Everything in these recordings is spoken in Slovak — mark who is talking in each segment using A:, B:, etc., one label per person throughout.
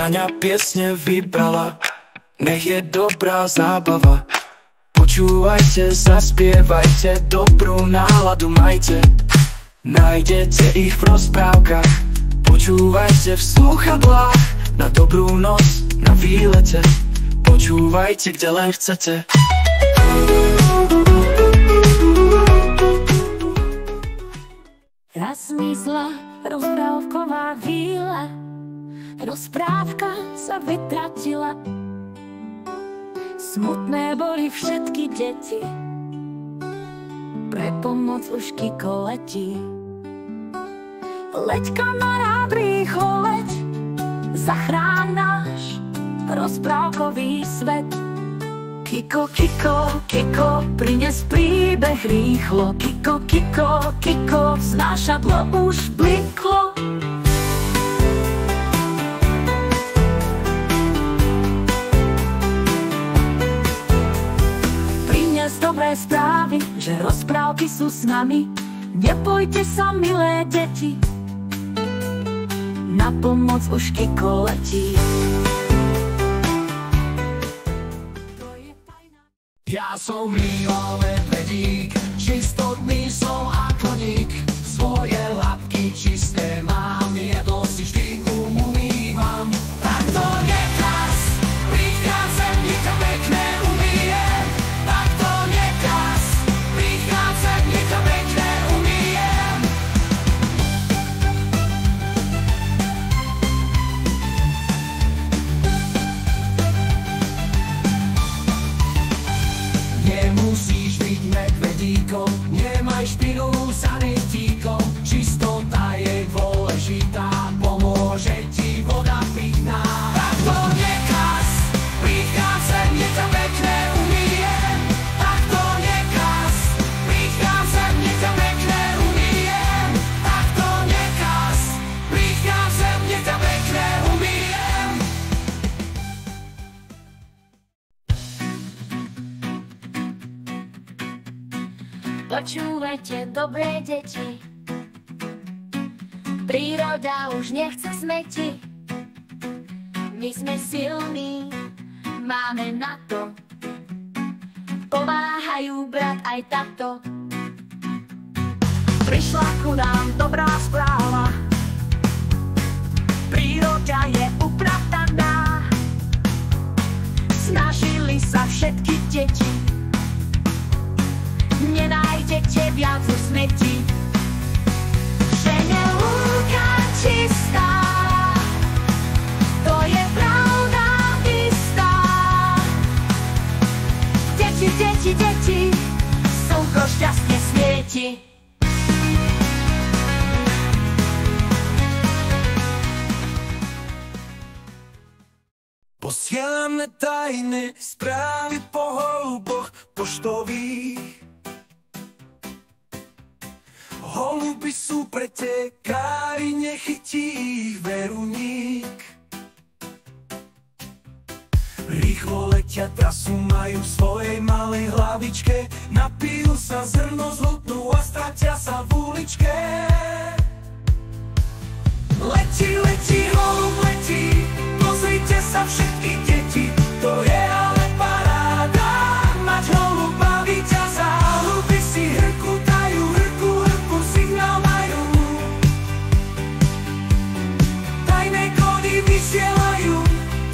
A: Táňa piesne vybrala, nech je dobrá zábava. Počúvajte, zaspievajte, dobrú náladu majte. Nájdete ich v rozprávkach, počúvajte v slúchadlách. Na dobrú noc, na výlete, počúvajte, kde len chcete.
B: Raz zmizla rozprávková víla, rozprávka sa vytratila. Smutné boli všetky deti, pre pomoc už Kiko letí. Leď kamarád, rýchlo leď, zachráň náš rozprávkový svet. Kiko, Kiko, Kiko, prines príbeh rýchlo. Kiko, Kiko, Kiko, znášadlo už bliklo. Prines dobré správy, že rozprávky sú s nami. Nebojte sa, milé deti, na pomoc už Kiko letí.
C: Ja som Milo Medvedík, čistotný som a koník. Svoje labky čisté mám, jedlo si vždy umývam. Tak to nekaz, prichádzem, niekam pekné umýjem. Tak to nekaz, prichádzem, niekam pekné umýjem. Nemusíš byť medvedíkom, nemaj špinu sanitíkom. Čistota je dôležitá, pomôže ti voda pitná. Tak to nekaz, prichádzem, niekam pekné umýjem. Tak to nekaz, prichádzem, niekam pekné umýjem. Tak to nekaz, prichádzem, niekam pekné umýjem.
B: Počúvajte, dobré deti, príroda už nechce smeti. My sme silní, máme na to, pomáhajú brat aj tato. Prišla ku nám dobrá správa, príroda je uprataná. Snažili sa všetky deti, nenájdete viac už smetí. Že je lúka čistá, to je pravda istá. Deti, deti, deti, slnko šťastne svieti.
A: Posielame tajné správy po holuboch poštových. Holuby sú pretekári, nechytí ich veruník. Rýchlo letia, trasu majú v svojej malej hlavičke. Napijú sa zrno, zhltnú a stratia sa v uličke. Letí, letí, holub letí, pozrite sa všetky deti. To je ale paráda, mať holuba víťaza. Holuby si hrkutajú, hrku, hrku, signál majú. Tajné kódy vysielajú,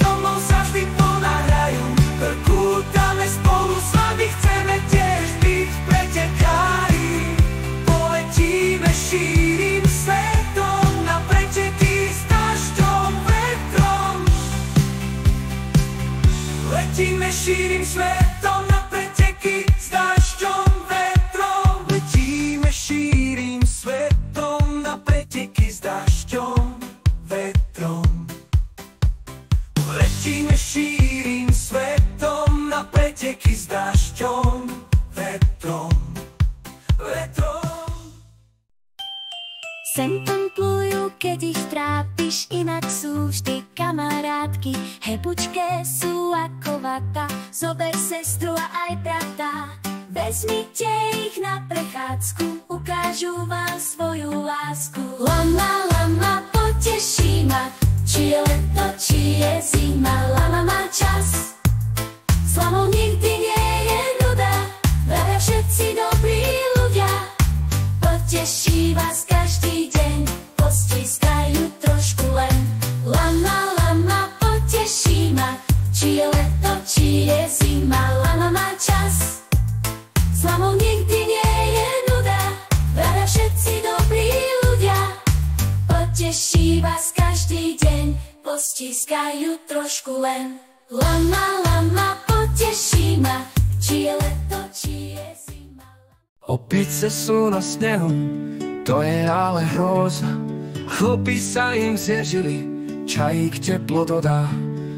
A: domov sa vždy ponahrajú. Hrkutame spolu s vami, chceme tiež byť pretekári. Poletíme šírim svetom na preteky s dažďom, vetrom. Letíme šírim svetom na preteky s dažďom, vetrom. Letíme šírim svetom na preteky s dažďom, vetrom. Letíme šírim svetom na preteky s dažďom, vetrom, vetrom.
B: Sem tam plujú, keď ich trápiš, inak sú vždy kamarátky. Hebučké sú ako vata, zober sestru a aj brata. Vezmite ich na prechádzku, ukážu vám svoju lásku. Lama, lama, poteší ma, či je leto, či je postiskajú trošku len. Lama, lama, poteší ma, či je leto, či je zima.
C: Opice sú na snehu, to je ale hrôza. Chlpy sa im zježili, čajík teplo dodá.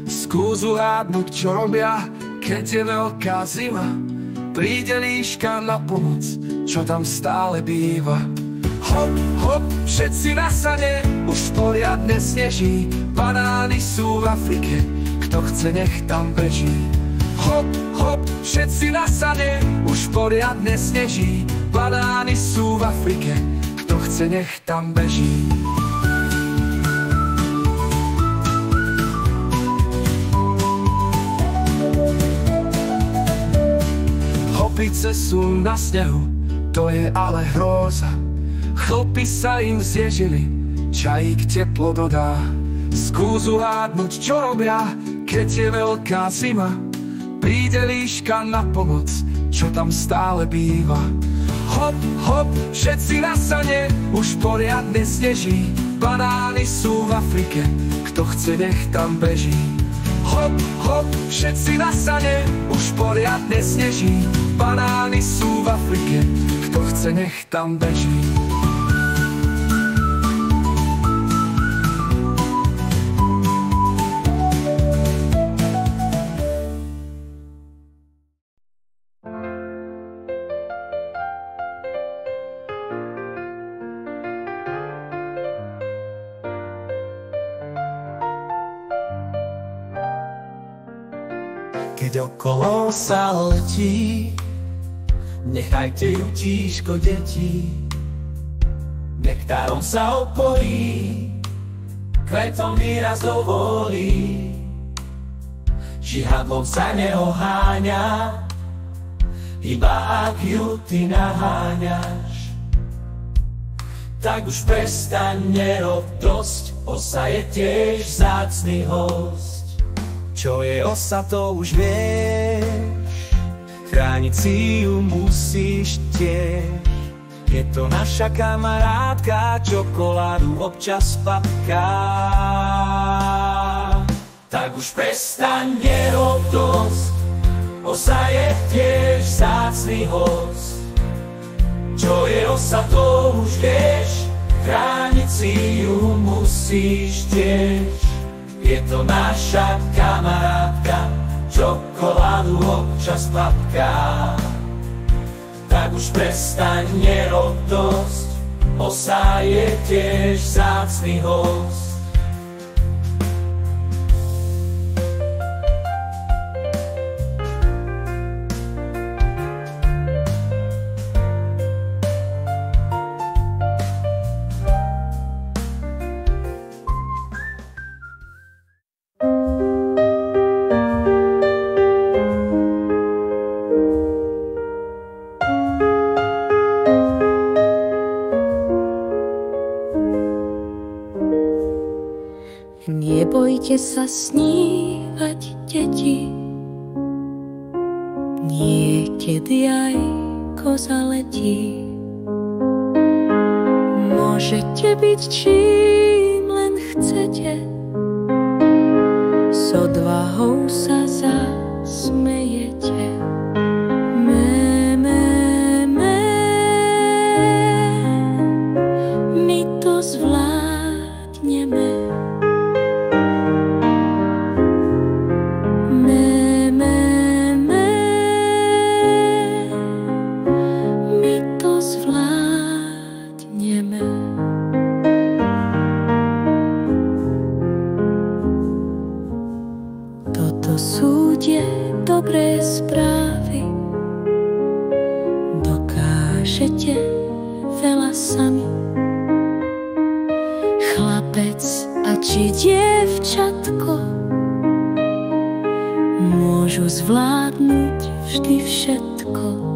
C: Skús uhádnuť, čo robia, keď je veľká zima. Príde líška na pomoc, čo tam stále býva. Hop, hop, všetci na sane, už poriadne sneží. Banány sú v Afrike, kto chce, nech tam beží. Hop, hop, všetci na sane, už poriadne sneží. Banány sú v Afrike, kto chce, nech tam beží. Opice sú na snehu, to je ale hrôza. Chlpy sa im zježili, čajík teplo dodá. Skús uhádnuť, čo robia, keď je veľká zima. Príde líška na pomoc, čo tam stále býva. Hop, hop, všetci na sane, už poriadne sneží. Banány sú v Afrike, kto chce, nech tam beží. Hop, hop, všetci na sane, už poriadne sneží. Banány sú v Afrike, kto chce, nech tam beží.
A: Keď okolo sa letí, nechajte ju tíško detí. Nektárom sa opojí, kvetom výraz dovolí. Žihadlom sa neoháňa, iba ak ju ty naháňaš. Tak už prestaň, nerob dosť, osa je tiež vzácny host. Čo je osa, to už vieš, chrániť si ju musíš tiež. Je to naša kamarátka, čokoládu občas papká. Tak už prestaň, nerob dosť, osa je tiež vzácny host. Čo je osa, to už vieš, chrániť si ju musíš tiež. Je to naša kamarátka, čokoládu občas papká. Tak už prestaň, nerob dosť, osa je tiež vzácny host.
B: Nebojte sa snívať, deti, niekedy aj koza letí. Môžete byť čím len chcete, s odvahou sa zasmejete. Mé, mé, mé, my to zvládneme. Dobré správy, dokážete veľa sami. Chlapec a či dievčatko môžu zvládnuť vždy všetko.